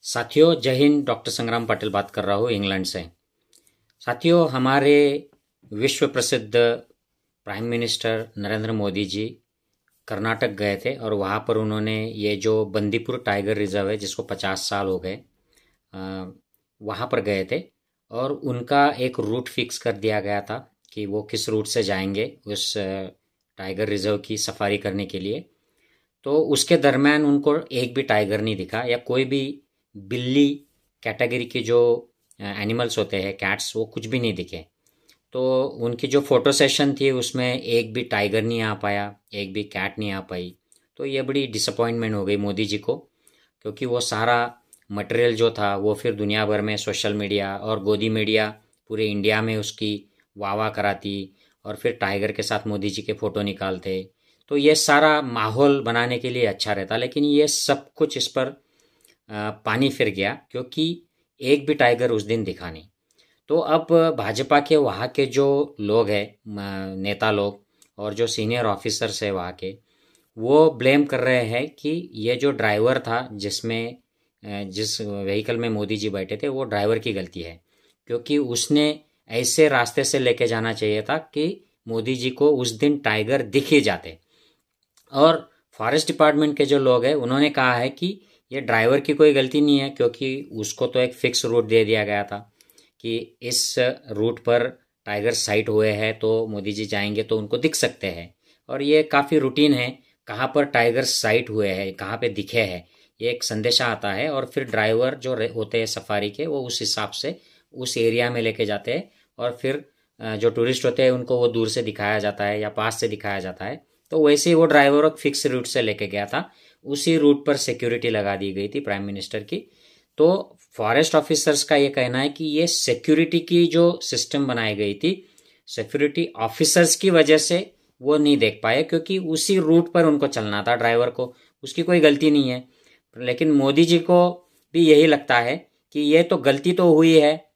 साथियों, जय हिंद। डॉक्टर संग्राम पाटिल बात कर रहा हूँ इंग्लैंड से। साथियों, हमारे विश्व प्रसिद्ध प्राइम मिनिस्टर नरेंद्र मोदी जी कर्नाटक गए थे और वहाँ पर उन्होंने ये जो बंदीपुर टाइगर रिजर्व है जिसको 50 साल हो गए, वहाँ पर गए थे और उनका एक रूट फिक्स कर दिया गया था कि वो किस रूट से जाएंगे उस टाइगर रिजर्व की सफारी करने के लिए। तो उसके दरमियान उनको एक भी टाइगर नहीं दिखा या कोई भी बिल्ली कैटेगरी के जो एनिमल्स होते हैं, कैट्स, वो कुछ भी नहीं दिखे। तो उनकी जो फोटो सेशन थी उसमें एक भी टाइगर नहीं आ पाया, एक भी कैट नहीं आ पाई। तो ये बड़ी डिसअपॉइंटमेंट हो गई मोदी जी को, क्योंकि वो सारा मटेरियल जो था वो फिर दुनिया भर में सोशल मीडिया और गोदी मीडिया पूरे इंडिया में उसकी वाह वाह कराती और फिर टाइगर के साथ मोदी जी के फ़ोटो निकालते। तो ये सारा माहौल बनाने के लिए अच्छा रहता, लेकिन ये सब कुछ इस पर पानी फिर गया क्योंकि एक भी टाइगर उस दिन दिखा नहीं। तो अब भाजपा के वहाँ के जो लोग हैं, नेता लोग और जो सीनियर ऑफिसर्स है वहाँ के, वो ब्लेम कर रहे हैं कि ये जो ड्राइवर था जिस व्हीकल में मोदी जी बैठे थे वो ड्राइवर की गलती है, क्योंकि उसने ऐसे रास्ते से लेके जाना चाहिए था कि मोदी जी को उस दिन टाइगर दिख ही जाते। और फॉरेस्ट डिपार्टमेंट के जो लोग हैं उन्होंने कहा है कि ये ड्राइवर की कोई गलती नहीं है, क्योंकि उसको तो एक फिक्स रूट दे दिया गया था कि इस रूट पर टाइगर साइट हुए हैं तो मोदी जी जाएंगे तो उनको दिख सकते हैं। और ये काफ़ी रूटीन है, कहाँ पर टाइगर साइट हुए हैं, कहाँ पे दिखे हैं, ये एक संदेशा आता है और फिर ड्राइवर जो होते हैं सफारी के वो उस हिसाब से उस एरिया में लेके जाते हैं और फिर जो टूरिस्ट होते हैं उनको वो दूर से दिखाया जाता है या पास से दिखाया जाता है। तो वैसे ही वो ड्राइवर एक फिक्स रूट से लेके गया था, उसी रूट पर सिक्योरिटी लगा दी गई थी प्राइम मिनिस्टर की। तो फॉरेस्ट ऑफिसर्स का ये कहना है कि ये सिक्योरिटी की जो सिस्टम बनाई गई थी, सिक्योरिटी ऑफिसर्स की वजह से वो नहीं देख पाए, क्योंकि उसी रूट पर उनको चलना था ड्राइवर को, उसकी कोई गलती नहीं है। लेकिन मोदी जी को भी यही लगता है कि ये तो गलती तो हुई है,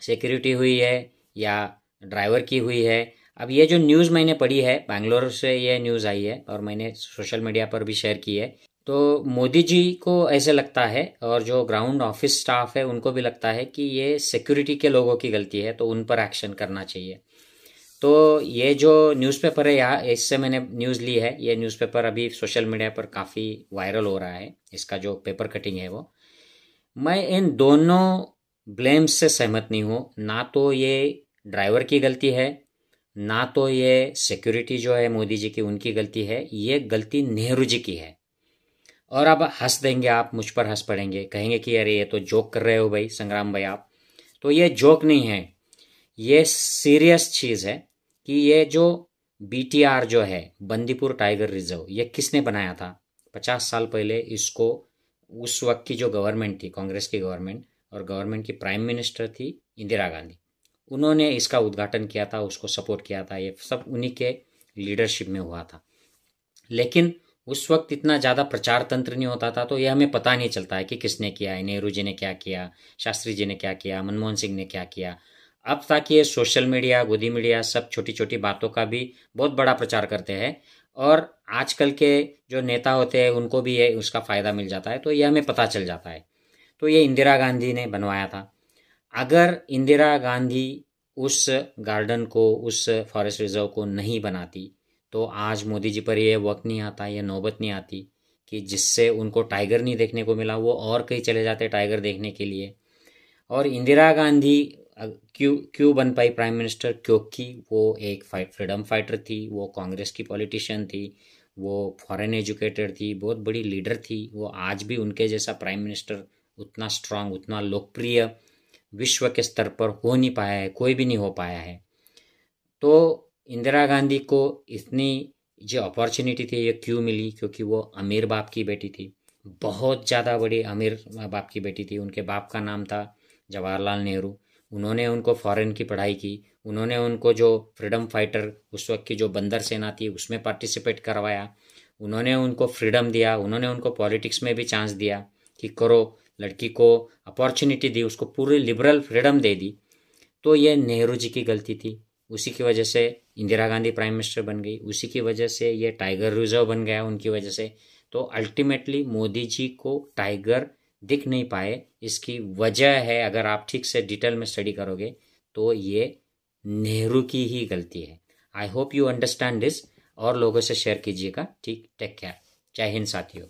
सिक्योरिटी हुई है या ड्राइवर की हुई है। अब ये जो न्यूज़ मैंने पढ़ी है, बैंगलोर से ये न्यूज़ आई है और मैंने सोशल मीडिया पर भी शेयर की है। तो मोदी जी को ऐसे लगता है और जो ग्राउंड ऑफिस स्टाफ है उनको भी लगता है कि ये सिक्योरिटी के लोगों की गलती है, तो उन पर एक्शन करना चाहिए। तो ये जो न्यूज़पेपर है, यहाँ इससे मैंने न्यूज़ ली है, ये न्यूज़पेपर अभी सोशल मीडिया पर काफ़ी वायरल हो रहा है, इसका जो पेपर कटिंग है वो। मैं इन दोनों ब्लेम्स से सहमत नहीं हूँ। ना तो ये ड्राइवर की गलती है, ना तो ये सिक्योरिटी जो है मोदी जी की उनकी गलती है, ये गलती नेहरू जी की है। और अब हंस देंगे आप, मुझ पर हंस पड़ेंगे, कहेंगे कि अरे ये तो जोक कर रहे हो भाई संग्राम भाई आप। तो ये जोक नहीं है, ये सीरियस चीज़ है कि ये जो बीटीआर जो है, बंदीपुर टाइगर रिजर्व, ये किसने बनाया था 50 साल पहले। इसको उस वक्त की जो गवर्नमेंट थी, कांग्रेस की गवर्नमेंट, और गवर्नमेंट की प्राइम मिनिस्टर थी इंदिरा गांधी, उन्होंने इसका उद्घाटन किया था, उसको सपोर्ट किया था, ये सब उन्हीं के लीडरशिप में हुआ था। लेकिन उस वक्त इतना ज़्यादा प्रचार तंत्र नहीं होता था, तो ये हमें पता नहीं चलता है कि किसने किया है, नेहरू जी ने क्या किया, शास्त्री जी ने क्या किया, मनमोहन सिंह ने क्या किया। अब ताकि ये सोशल मीडिया, गोदी मीडिया सब छोटी छोटी बातों का भी बहुत बड़ा प्रचार करते हैं और आजकल के जो नेता होते हैं उनको भी ये उसका फ़ायदा मिल जाता है, तो ये हमें पता चल जाता है। तो ये इंदिरा गांधी ने बनवाया था। अगर इंदिरा गांधी उस गार्डन को, उस फॉरेस्ट रिजर्व को नहीं बनाती तो आज मोदी जी पर ये वक्त नहीं आता, ये नौबत नहीं आती कि जिससे उनको टाइगर नहीं देखने को मिला, वो और कहीं चले जाते टाइगर देखने के लिए। और इंदिरा गांधी क्यों क्यों बन पाई प्राइम मिनिस्टर, क्योंकि वो एक फ्रीडम फाइटर थी, वो कांग्रेस की पॉलिटिशियन थी, वो फॉरेन एजुकेटेड थी, बहुत बड़ी लीडर थी। वो आज भी उनके जैसा प्राइम मिनिस्टर उतना स्ट्रांग, उतना लोकप्रिय विश्व के स्तर पर हो नहीं पाया है, कोई भी नहीं हो पाया है। तो इंदिरा गांधी को इतनी जो अपॉर्चुनिटी थी ये क्यों मिली, क्योंकि वो अमीर बाप की बेटी थी, बहुत ज़्यादा बड़ी अमीर बाप की बेटी थी। उनके बाप का नाम था जवाहरलाल नेहरू। उन्होंने उनको फॉरेन की पढ़ाई की, उन्होंने उनको जो फ्रीडम फाइटर उस वक्त की जो बंदर सेना थी उसमें पार्टिसिपेट करवाया, उन्होंने उनको फ्रीडम दिया, उन्होंने उनको पॉलिटिक्स में भी चांस दिया कि करो, लड़की को अपॉर्चुनिटी दी, उसको पूरी लिबरल फ्रीडम दे दी। तो ये नेहरू जी की गलती थी, उसी की वजह से इंदिरा गांधी प्राइम मिनिस्टर बन गई, उसी की वजह से ये टाइगर रिजर्व बन गया उनकी वजह से। तो अल्टीमेटली मोदी जी को टाइगर दिख नहीं पाए, इसकी वजह है, अगर आप ठीक से डिटेल में स्टडी करोगे तो ये नेहरू की ही गलती है। I hope you understand this, और लोगों से शेयर कीजिएगा। ठीक, टेक केयर, जय हिंद साथियों।